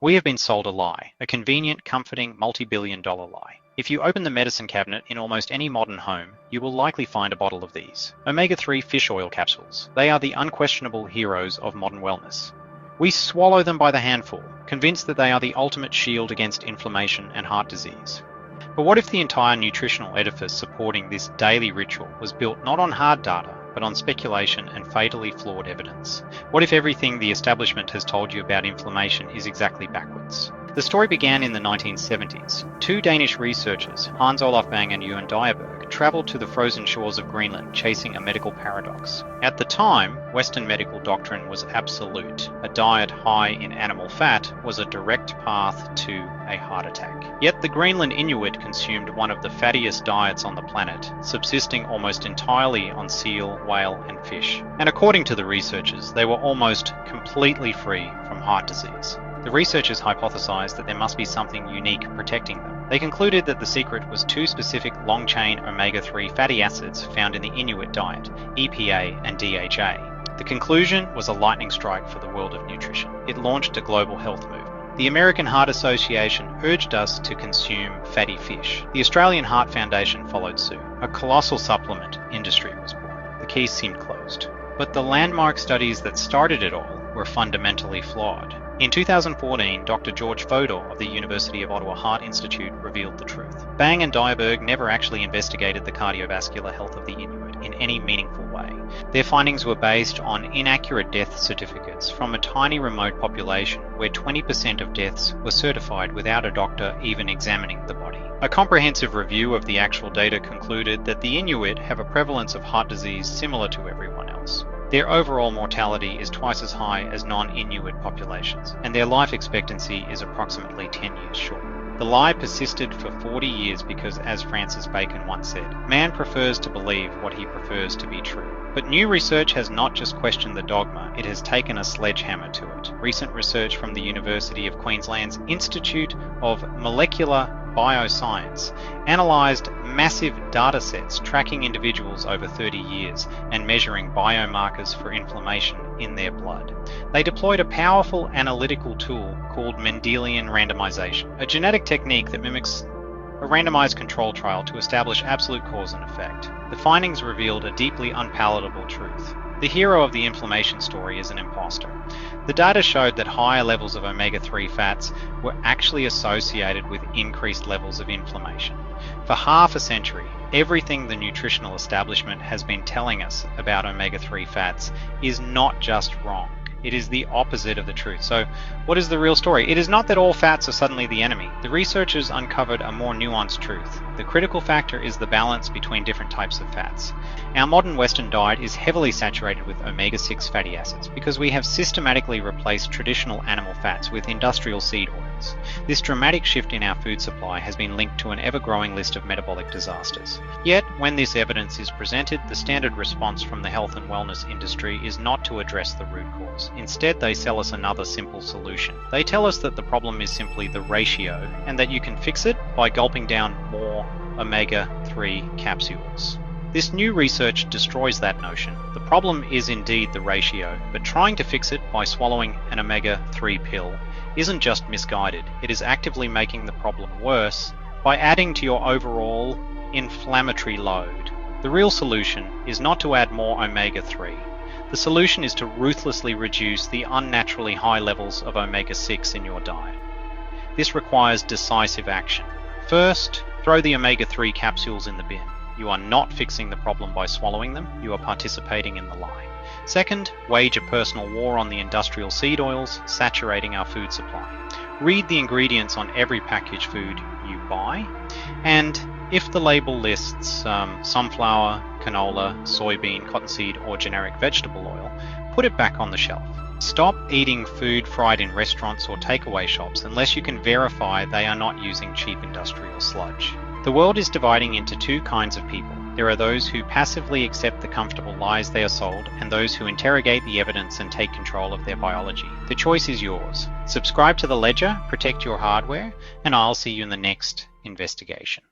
We have been sold a lie, a convenient, comforting, multi-billion-dollar lie. If you open the medicine cabinet in almost any modern home, you will likely find a bottle of these. Omega-3 fish oil capsules. They are the unquestionable heroes of modern wellness. We swallow them by the handful, convinced that they are the ultimate shield against inflammation and heart disease. But what if the entire nutritional edifice supporting this daily ritual was built not on hard data, but on speculation and fatally flawed evidence? What if everything the establishment has told you about inflammation is exactly backwards? The story began in the 1970s. Two Danish researchers, Hans Olaf Bang and Johan Dyerberg, travelled to the frozen shores of Greenland chasing a medical paradox. At the time, Western medical doctrine was absolute. A diet high in animal fat was a direct path to a heart attack. Yet the Greenland Inuit consumed one of the fattiest diets on the planet, subsisting almost entirely on seal, whale and fish. And according to the researchers, they were almost completely free from heart disease. The researchers hypothesized that there must be something unique protecting them. They concluded that the secret was two specific long-chain omega-3 fatty acids found in the Inuit diet, EPA and DHA. The conclusion was a lightning strike for the world of nutrition. It launched a global health movement. The American Heart Association urged us to consume fatty fish. The Australian Heart Foundation followed suit. A colossal supplement industry was born. The case seemed closed. But the landmark studies that started it all were fundamentally flawed. In 2014, Dr. George Fodor of the University of Ottawa Heart Institute revealed the truth. Bang and Dyerberg never actually investigated the cardiovascular health of the Inuit in any meaningful way. Their findings were based on inaccurate death certificates from a tiny remote population where 20% of deaths were certified without a doctor even examining the body. A comprehensive review of the actual data concluded that the Inuit have a prevalence of heart disease similar to everyone else. Their overall mortality is twice as high as non-Inuit populations, and their life expectancy is approximately 10 years shorter. The lie persisted for 40 years because, as Francis Bacon once said, man prefers to believe what he prefers to be true. But new research has not just questioned the dogma, it has taken a sledgehammer to it. Recent research from the University of Queensland's Institute of Molecular Bioscience analysed massive datasets tracking individuals over 30 years and measuring biomarkers for inflammation in their blood. They deployed a powerful analytical tool called Mendelian randomization, a genetic technique that mimics a randomized control trial to establish absolute cause and effect. The findings revealed a deeply unpalatable truth. The hero of the inflammation story is an imposter. The data showed that higher levels of omega-3 fats were actually associated with increased levels of inflammation. For half a century, everything the nutritional establishment has been telling us about omega-3 fats is not just wrong. It is the opposite of the truth. So, what is the real story? It is not that all fats are suddenly the enemy. The researchers uncovered a more nuanced truth. The critical factor is the balance between different types of fats. Our modern Western diet is heavily saturated with omega-6 fatty acids because we have systematically replaced traditional animal fats with industrial seed oils. This dramatic shift in our food supply has been linked to an ever-growing list of metabolic disasters. Yet, when this evidence is presented, the standard response from the health and wellness industry is not to address the root cause. Instead, they sell us another simple solution. They tell us that the problem is simply the ratio and that you can fix it by gulping down more omega-3 capsules. This new research destroys that notion. The problem is indeed the ratio, but trying to fix it by swallowing an omega-3 pill isn't just misguided, it is actively making the problem worse by adding to your overall inflammatory load. The real solution is not to add more omega-3. The solution is to ruthlessly reduce the unnaturally high levels of omega-6 in your diet. This requires decisive action. First, throw the omega-3 capsules in the bin. You are not fixing the problem by swallowing them, you are participating in the lie. Second, wage a personal war on the industrial seed oils saturating our food supply. Read the ingredients on every packaged food you buy, and if the label lists sunflower, canola, soybean, cottonseed, or generic vegetable oil, put it back on the shelf. Stop eating food fried in restaurants or takeaway shops unless you can verify they are not using cheap industrial sludge. The world is dividing into two kinds of people. There are those who passively accept the comfortable lies they are sold, and those who interrogate the evidence and take control of their biology. The choice is yours. Subscribe to the Ledger, protect your hardware, and I'll see you in the next investigation.